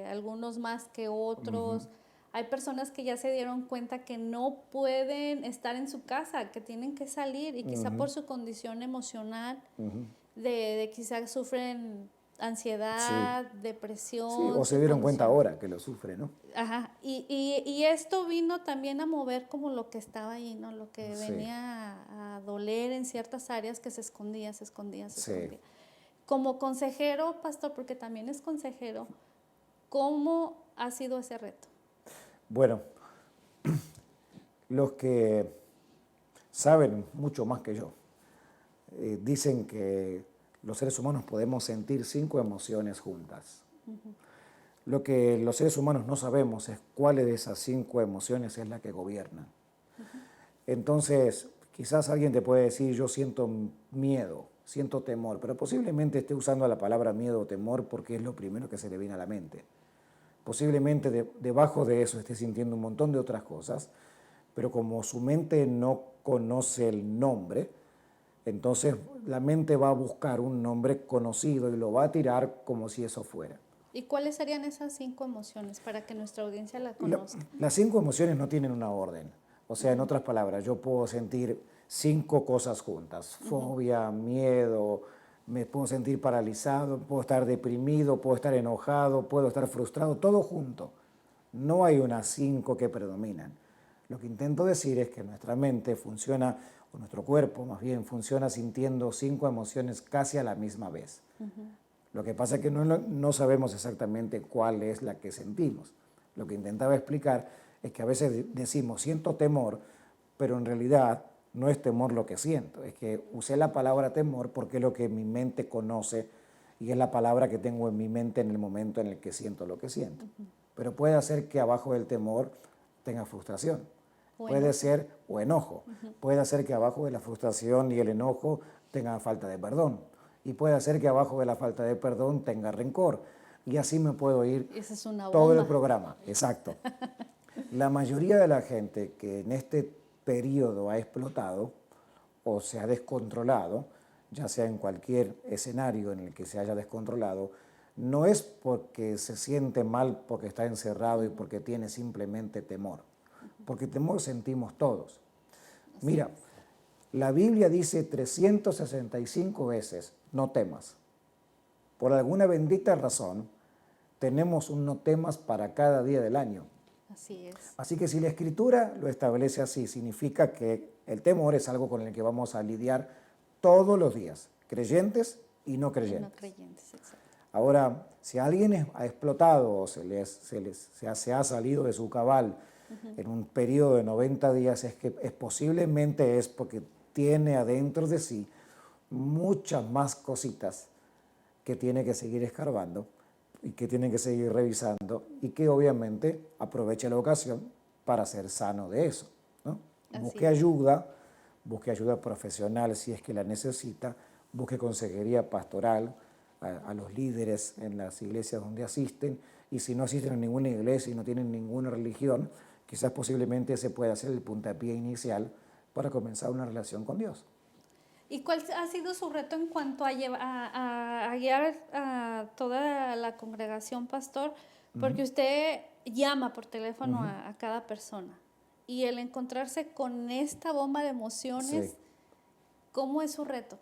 algunos más que otros. Hay personas que ya se dieron cuenta que no pueden estar en su casa, que tienen que salir, y quizá por su condición emocional, de quizás sufren ansiedad, Sí, depresión. sí, o se dieron cuenta ahora que lo sufre, ¿no? Ajá, y esto vino también a mover como lo que estaba ahí, ¿no? Lo que Sí, venía a doler en ciertas áreas que se escondía, se escondía, se sí. escondía. Como consejero, pastor, porque también es consejero, ¿cómo ha sido ese reto? Bueno, los que saben mucho más que yo dicen que los seres humanos podemos sentir 5 emociones juntas. Lo que los seres humanos no sabemos es cuál de esas 5 emociones es la que gobierna. Entonces, quizás alguien te puede decir, yo siento miedo, siento temor, pero posiblemente esté usando la palabra miedo o temor porque es lo primero que se le viene a la mente. Posiblemente debajo de eso esté sintiendo un montón de otras cosas, pero como su mente no conoce el nombre, entonces la mente va a buscar un nombre conocido y lo va a tirar como si eso fuera. ¿Y cuáles serían esas 5 emociones para que nuestra audiencia la La- conozca? las 5 emociones no tienen una orden. O sea, en otras palabras, yo puedo sentir 5 cosas juntas. Fobia, miedo, me puedo sentir paralizado, puedo estar deprimido, puedo estar enojado, puedo estar frustrado, todo junto. No hay unas 5 que predominan. Lo que intento decir es que nuestra mente funciona, o nuestro cuerpo más bien, funciona sintiendo 5 emociones casi a la misma vez. Lo que pasa es que no sabemos exactamente cuál es la que sentimos. Lo que intentaba explicar es que a veces decimos siento temor, pero en realidad no es temor lo que siento. Es que usé la palabra temor porque es lo que mi mente conoce y es la palabra que tengo en mi mente en el momento en el que siento lo que siento. Pero puede ser que abajo del temor tenga frustración. O Puede enojo. ser, o enojo. Puede ser que abajo de la frustración y el enojo tenga falta de perdón. Y puede ser que abajo de la falta de perdón tenga rencor. Y así me puedo ir Esa es una todo el bomba. programa. Exacto. La mayoría de la gente que en este periodo ha explotado o se ha descontrolado, ya sea en cualquier escenario en el que se haya descontrolado, no es porque se siente mal porque está encerrado y porque tiene simplemente temor. Porque temor sentimos todos. Mira, la Biblia dice 365 veces, no temas. Por alguna bendita razón, tenemos un no temas para cada día del año. Así es. Así que si la Escritura lo establece así, significa que el temor es algo con el que vamos a lidiar todos los días, creyentes y no Y creyentes. no creyentes, exacto. Ahora, si alguien ha explotado o se ha salido de su cabal en un periodo de 90 días, posiblemente es porque tiene adentro de sí muchas más cositas que tiene que seguir escarbando y que tiene que seguir revisando y que obviamente aproveche la ocasión para ser sano de eso, ¿no? Así es. Busque ayuda profesional si es que la necesita, busque consejería pastoral a los líderes en las iglesias donde asisten, y si no asisten a ninguna iglesia y no tienen ninguna religión, quizás posiblemente ese pueda ser el puntapié inicial para comenzar una relación con Dios. ¿Y cuál ha sido su reto en cuanto a guiar a toda la congregación, pastor? Porque usted llama por teléfono a cada persona y el encontrarse con esta bomba de emociones, Sí. ¿cómo es su reto?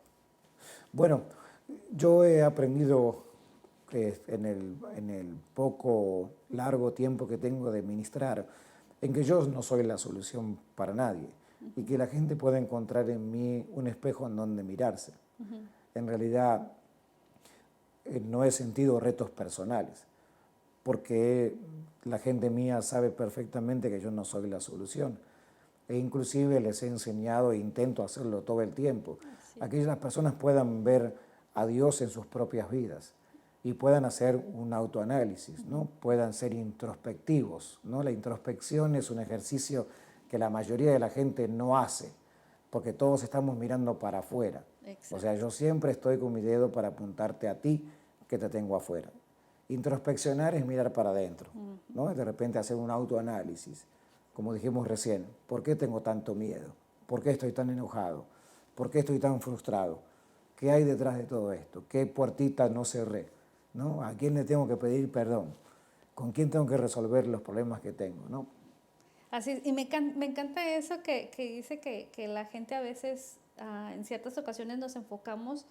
Bueno, yo he aprendido en el poco largo tiempo que tengo de ministrar, en que yo no soy la solución para nadie y que la gente puede encontrar en mí un espejo en donde mirarse. En realidad no he sentido retos personales, porque la gente mía sabe perfectamente que yo no soy la solución. E inclusive les he enseñado e intento hacerlo todo el tiempo, a que las personas puedan ver a Dios en sus propias vidas y puedan hacer un autoanálisis, ¿no? Puedan ser introspectivos, ¿no? La introspección es un ejercicio que la mayoría de la gente no hace, porque todos estamos mirando para afuera. Exacto. O sea, yo siempre estoy con mi dedo para apuntarte a ti que te tengo afuera. Introspeccionar es mirar para adentro, ¿no? De repente hacer un autoanálisis. Como dijimos recién, ¿por qué tengo tanto miedo? ¿Por qué estoy tan enojado? ¿Por qué estoy tan frustrado? ¿Qué hay detrás de todo esto? ¿Qué puertita no cerré? ¿No? ¿A quién le tengo que pedir perdón? ¿Con quién tengo que resolver los problemas que tengo? ¿No? Así, y me encanta eso que dice que la gente a veces, en ciertas ocasiones nos enfocamos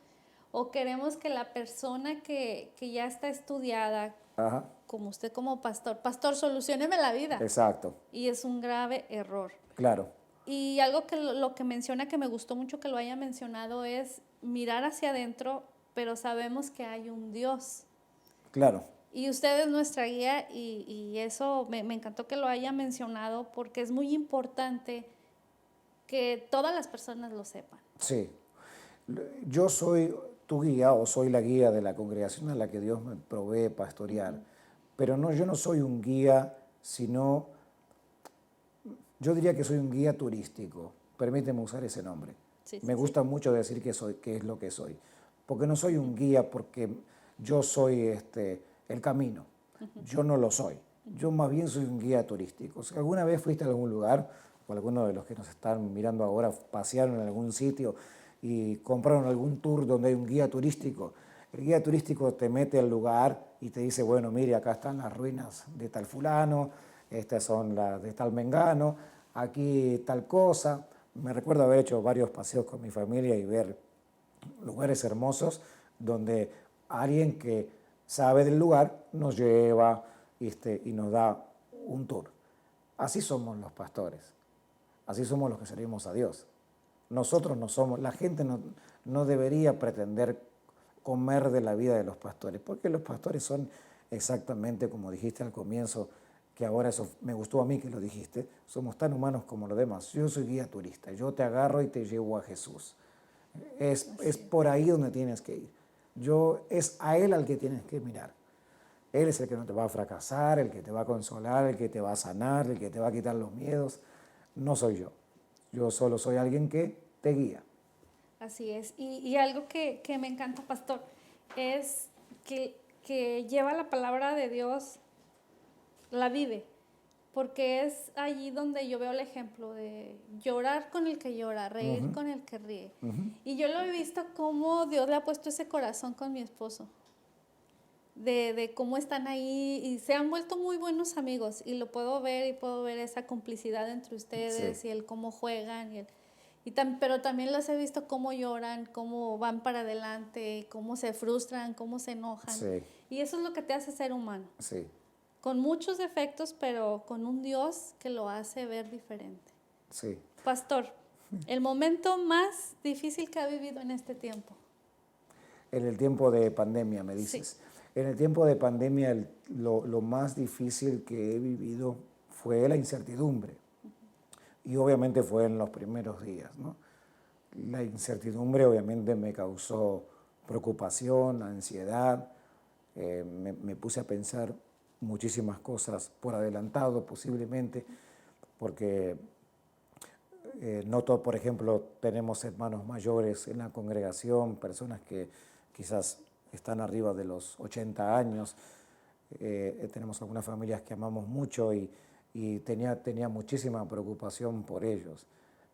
o queremos que la persona que ya está estudiada, Ajá, como usted como pastor, solucióneme la vida. exacto, Y es un grave error. claro, Y algo que lo que menciona, que me gustó mucho que lo haya mencionado, es mirar hacia adentro, pero sabemos que hay un Dios. claro. Y usted es nuestra guía y eso me encantó que lo haya mencionado porque es muy importante que todas las personas lo sepan. Sí. Yo soy tu guía o soy la guía de la congregación a la que Dios me provee pastorear. Pero no, yo no soy un guía, sino yo diría que soy un guía turístico. Permíteme usar ese nombre. Sí, Me sí, sí. gusta mucho decir que soy, que es lo que soy. Porque no soy un guía porque yo soy el camino. Yo no lo soy. Yo más bien soy un guía turístico. Si alguna vez fuiste a algún lugar, o alguno de los que nos están mirando ahora pasearon en algún sitio y compraron algún tour donde hay un guía turístico, el guía turístico te mete al lugar y te dice, bueno, mire, acá están las ruinas de tal fulano, estas son las de tal mengano, aquí tal cosa. Me recuerdo haber hecho varios paseos con mi familia y ver lugares hermosos donde alguien que sabe del lugar nos lleva y nos da un tour. Así somos los pastores, así somos los que servimos a Dios. Nosotros no somos, la gente no debería pretender comer de la vida de los pastores, porque los pastores son exactamente como dijiste al comienzo, que ahora eso me gustó a mí que lo dijiste, somos tan humanos como los demás. Yo soy guía turista, yo te agarro y te llevo a Jesús. Es por ahí donde tienes que ir. Es a Él al que tienes que mirar. Él es el que no te va a fracasar, el que te va a consolar, el que te va a sanar, el que te va a quitar los miedos. No soy yo. Yo solo soy alguien que te guía. Así es. Y algo que me encanta, pastor, es que lleva la palabra de Dios, la vive, porque es allí donde yo veo el ejemplo de llorar con el que llora, reír con el que ríe. Y yo lo he visto cómo Dios le ha puesto ese corazón con mi esposo, de cómo están ahí y se han vuelto muy buenos amigos y lo puedo ver y puedo ver esa complicidad entre ustedes Sí. y el cómo juegan pero también los he visto cómo lloran, cómo van para adelante, cómo se frustran, cómo se enojan. Sí. Y eso es lo que te hace ser humano. Sí. Con muchos defectos, pero con un Dios que lo hace ver diferente. Sí. Pastor, el momento más difícil que ha vivido en este tiempo. En el tiempo de pandemia, me dices. Sí. En el tiempo de pandemia, lo más difícil que he vivido fue la incertidumbre. Y obviamente fue en los primeros días, ¿no? La incertidumbre obviamente me causó preocupación, ansiedad. Me puse a pensar muchísimas cosas por adelantado posiblemente, porque noto, por ejemplo, tenemos hermanos mayores en la congregación, personas que quizás están arriba de los 80 años. Tenemos algunas familias que amamos mucho y tenía muchísima preocupación por ellos.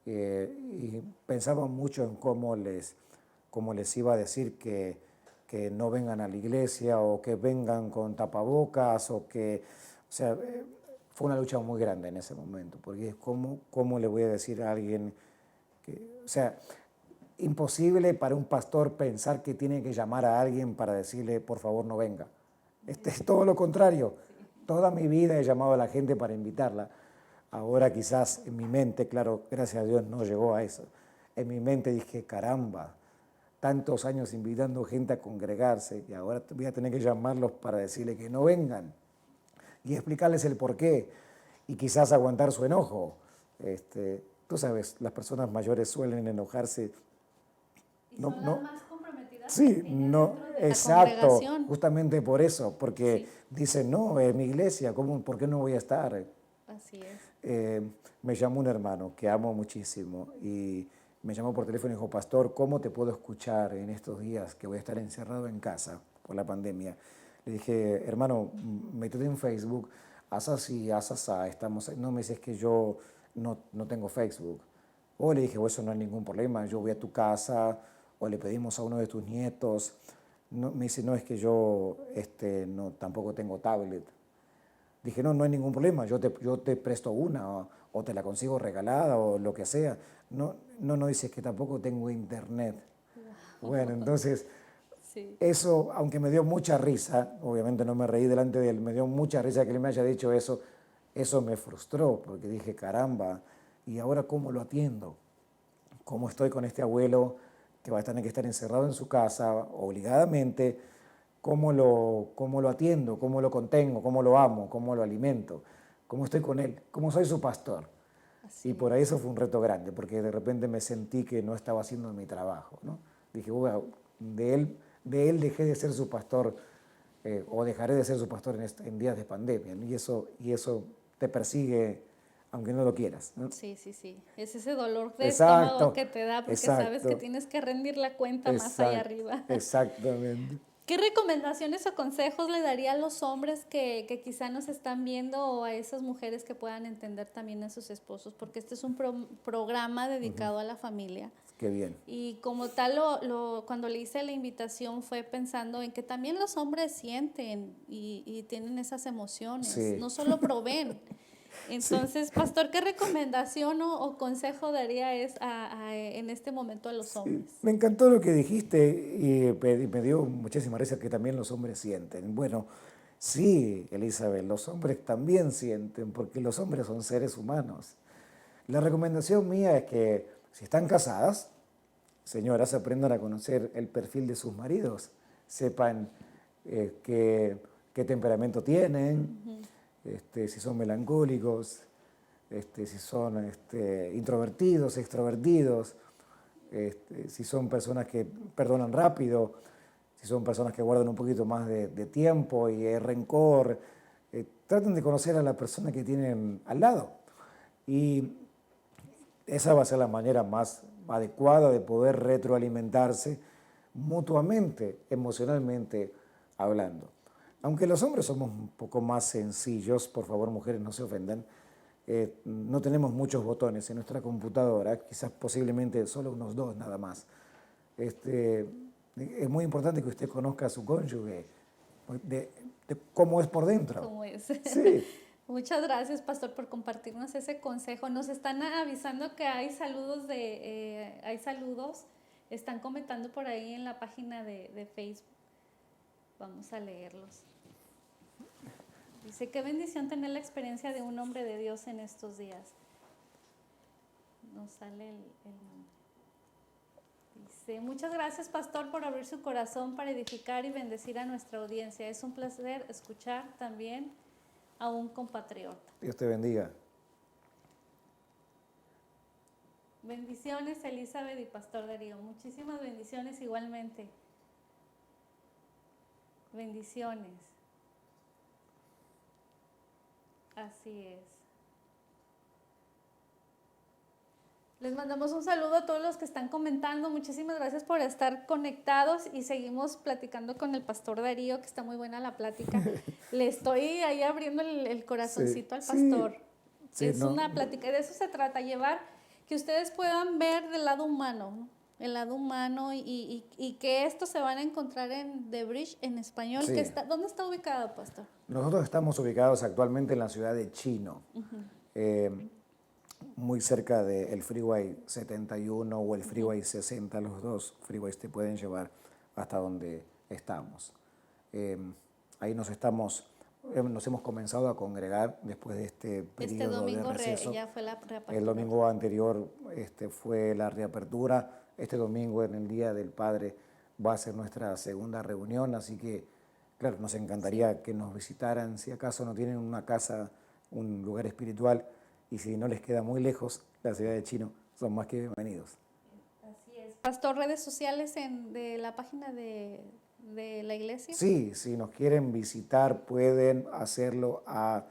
Y pensaba mucho en cómo les iba a decir que no vengan a la iglesia o que vengan con tapabocas o sea, fue una lucha muy grande en ese momento, porque es cómo le voy a decir a alguien o sea, imposible para un pastor pensar que tiene que llamar a alguien para decirle, por favor, no venga. Es todo lo contrario. Toda mi vida he llamado a la gente para invitarla. Ahora quizás en mi mente, claro, gracias a Dios no llegó a eso. En mi mente dije, caramba, tantos años invitando gente a congregarse y ahora voy a tener que llamarlos para decirle que no vengan y explicarles el porqué y quizás aguantar su enojo. Tú sabes, las personas mayores suelen enojarse. Y son las más comprometidas. Sí, no, dentro de la exacto, congregación. justamente por eso, porque Sí. dicen, no, es mi iglesia, ¿por qué no voy a estar? Así es. Me llamó un hermano que amo muchísimo y me llamó por teléfono y dijo, pastor, ¿cómo te puedo escuchar en estos días que voy a estar encerrado en casa por la pandemia? Le dije, hermano, métete en Facebook, haz así, haz asá, estamos... No, me dices que yo no tengo Facebook. O le dije, eso no hay ningún problema, yo voy a tu casa o le pedimos a uno de tus nietos. No, me dice, no, es que yo no, tampoco tengo tablet. Dije, no hay ningún problema, yo te presto una o te la consigo regalada o lo que sea. No, dices que tampoco tengo internet. Bueno, entonces Sí. Eso, aunque me dio mucha risa, obviamente no me reí delante de él, me dio mucha risa que él me haya dicho eso, eso me frustró, porque dije, caramba, ¿y ahora cómo lo atiendo? ¿Cómo estoy con este abuelo que va a tener que estar encerrado en su casa obligadamente? ¿Cómo lo atiendo? ¿Cómo lo contengo? ¿Cómo lo amo? ¿Cómo lo alimento? ¿Cómo estoy con él? ¿Cómo soy su pastor? Así Y por es. ahí eso fue un reto grande, porque de repente me sentí que no estaba haciendo mi trabajo, ¿no? Dije, bueno, de él dejé de ser su pastor, o dejaré de ser su pastor en días de pandemia, ¿no? Y eso te persigue aunque no lo quieras, ¿no? Sí, sí, sí. Es ese dolor de estómago Exacto, que te da porque sabes que exacto, tienes que rendir la cuenta más allá exacto, arriba. exactamente. ¿Qué recomendaciones o consejos le daría a los hombres que quizá nos están viendo o a esas mujeres que puedan entender también a sus esposos? Porque este es un programa dedicado a la familia. Qué bien. Y como tal, cuando le hice la invitación fue pensando en que también los hombres sienten y tienen esas emociones, Sí, no solo proveen. sí. Entonces, pastor, ¿qué recomendación o consejo daría en este momento a los Sí, hombres? me encantó lo que dijiste y me dio muchísima risa que también los hombres sienten. Bueno, sí, Elizabeth, los hombres también sienten, porque los hombres son seres humanos. La recomendación mía es que si están casadas, señoras, aprendan a conocer el perfil de sus maridos, sepan qué temperamento tienen, si son melancólicos, si son introvertidos, extrovertidos, si son personas que perdonan rápido, si son personas que guardan un poquito más de tiempo y rencor. Traten de conocer a la persona que tienen al lado. Y esa va a ser la manera más adecuada de poder retroalimentarse mutuamente, emocionalmente hablando. Aunque los hombres somos un poco más sencillos, por favor mujeres no se ofendan, no tenemos muchos botones en nuestra computadora, quizás posiblemente solo unos 2 nada más. Es muy importante que usted conozca a su cónyuge, de, de cómo es por dentro. ¿Cómo es? Sí, Muchas gracias, pastor, por compartirnos ese consejo. Nos están avisando que hay saludos, están comentando por ahí en la página de Facebook. Vamos a leerlos. Dice, qué bendición tener la experiencia de un hombre de Dios en estos días. Nos sale el nombre. Dice, muchas gracias, pastor, por abrir su corazón para edificar y bendecir a nuestra audiencia. Es un placer escuchar también a un compatriota. Dios te bendiga. Bendiciones, Elizabeth y Pastor Darío. Muchísimas bendiciones igualmente. Bendiciones. Así es. Les mandamos un saludo a todos los que están comentando. Muchísimas gracias por estar conectados y seguimos platicando con el Pastor Darío, que está muy buena la plática. Le estoy ahí abriendo el corazoncito al pastor. Sí, Es no, una plática, de eso se trata, llevar que ustedes puedan ver del lado humano, ¿no? El lado humano y que esto se van a encontrar en The Bridge en español. sí. ¿Dónde está ubicado, pastor? Nosotros estamos ubicados actualmente en la ciudad de Chino, muy cerca del Freeway 71 o el Freeway 60. Los dos freeways te pueden llevar hasta donde estamos. Ahí nos hemos comenzado a congregar después de este periodo de Domingo receso. ya fue la reapertura. El domingo anterior fue la reapertura. Este domingo, en el Día del Padre, va a ser nuestra segunda reunión, así que, claro, nos encantaría que nos visitaran. Si acaso no tienen una casa, un lugar espiritual, y si no les queda muy lejos, la ciudad de Chino, son más que bienvenidos. Así es. Pastor, redes sociales de la página de la iglesia. Sí, si nos quieren visitar, pueden hacerlo a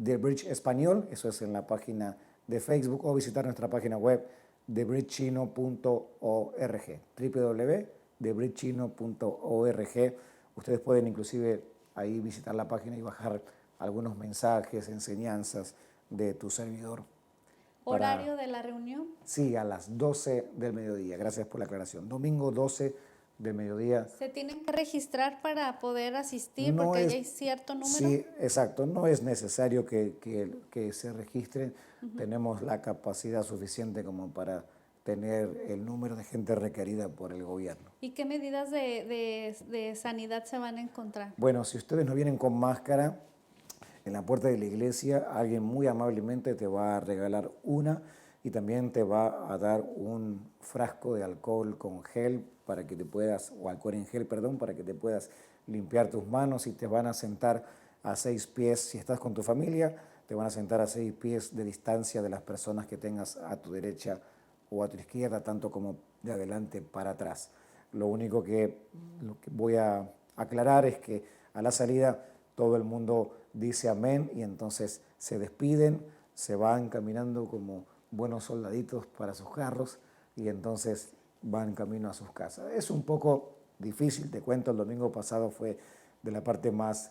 The Bridge Español, eso es en la página de Facebook, o visitar nuestra página web thebridgechino.org, www.thebridgechino.org. Ustedes pueden inclusive ahí visitar la página y bajar algunos mensajes, enseñanzas de tu servidor. ¿Horario de la reunión? Sí, a las 12 del mediodía. Gracias por la aclaración. Domingo 12 del mediodía. ¿Se tienen que registrar para poder asistir No porque es, hay cierto número? Sí, exacto. No es necesario que se registren. Tenemos la capacidad suficiente como para tener el número de gente requerida por el gobierno. ¿Y qué medidas de sanidad se van a encontrar? Bueno, si ustedes no vienen con máscara, en la puerta de la iglesia alguien muy amablemente te va a regalar una y también te va a dar un frasco de alcohol con gel para que te puedas, o alcohol en gel, perdón, para que te puedas limpiar tus manos y te van a sentar a 6 pies, si estás con tu familia, te van a sentar a 6 pies de distancia de las personas que tengas a tu derecha o a tu izquierda, tanto como de adelante para atrás. Lo único que voy a aclarar es que a la salida todo el mundo dice amén y entonces se despiden, se van caminando como buenos soldaditos para sus carros y entonces van camino a sus casas. Es un poco difícil, te cuento, el domingo pasado fue de la parte más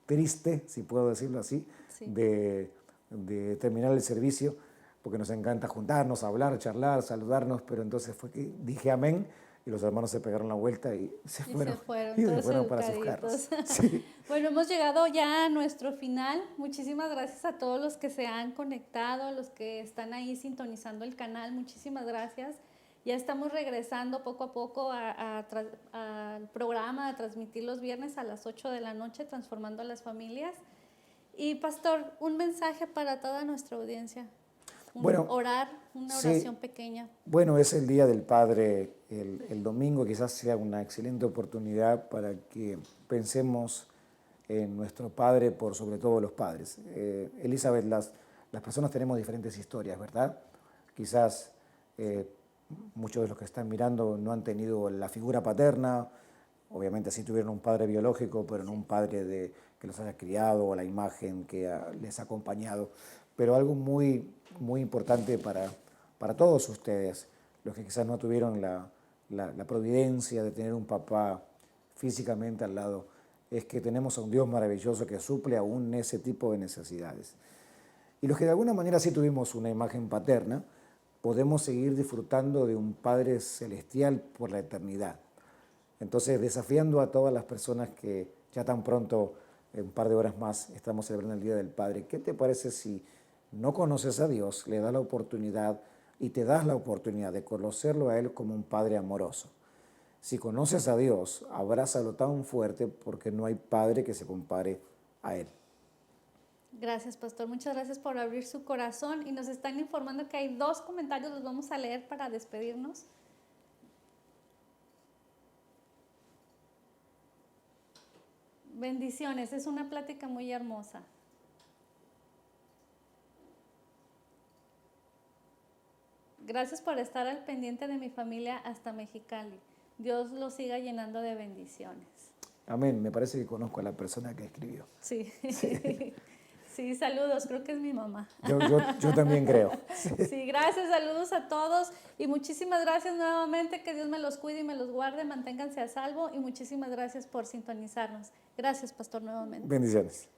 triste, si puedo decirlo así, Sí. de terminar el servicio, porque nos encanta juntarnos, hablar, charlar, saludarnos, pero entonces fue que dije amén y los hermanos se pegaron la vuelta y se fueron todos para sus carros. educaditos. Sí. Bueno, hemos llegado ya a nuestro final. Muchísimas gracias a todos los que se han conectado, los que están ahí sintonizando el canal. Muchísimas gracias. Ya estamos regresando poco a poco al programa, a transmitir los viernes a las 8 de la noche, transformando a las familias. Y pastor, un mensaje para toda nuestra audiencia. Una oración pequeña. Bueno, es el Día del Padre, el domingo quizás sea una excelente oportunidad para que pensemos en nuestro Padre por sobre todo los padres. Elizabeth, las personas tenemos diferentes historias, ¿verdad? Quizás muchos de los que están mirando no han tenido la figura paterna, obviamente sí tuvieron un padre biológico, pero no un padre que los haya criado o la imagen que les ha acompañado. Pero algo muy importante para todos ustedes, los que quizás no tuvieron la providencia de tener un papá físicamente al lado, es que tenemos a un Dios maravilloso que suple aún ese tipo de necesidades. Y los que de alguna manera sí tuvimos una imagen paterna, podemos seguir disfrutando de un Padre celestial por la eternidad. Entonces, desafiando a todas las personas que ya tan pronto, en un par de horas más, estamos celebrando el Día del Padre, ¿qué te parece si no conoces a Dios, le das la oportunidad y te das la oportunidad de conocerlo a Él como un Padre amoroso? Si conoces a Dios, abrázalo tan fuerte porque no hay padre que se compare a Él. Gracias, pastor. Muchas gracias por abrir su corazón y nos están informando que hay 2 comentarios, los vamos a leer para despedirnos. Bendiciones, es una plática muy hermosa. Gracias por estar al pendiente de mi familia hasta Mexicali. Dios los siga llenando de bendiciones. Amén. Me parece que conozco a la persona que escribió. Sí. Sí, saludos, creo que es mi mamá. Yo también creo. Sí, gracias, saludos a todos y muchísimas gracias nuevamente, que Dios me los cuide y me los guarde, manténganse a salvo y muchísimas gracias por sintonizarnos. Gracias, pastor, nuevamente. Bendiciones.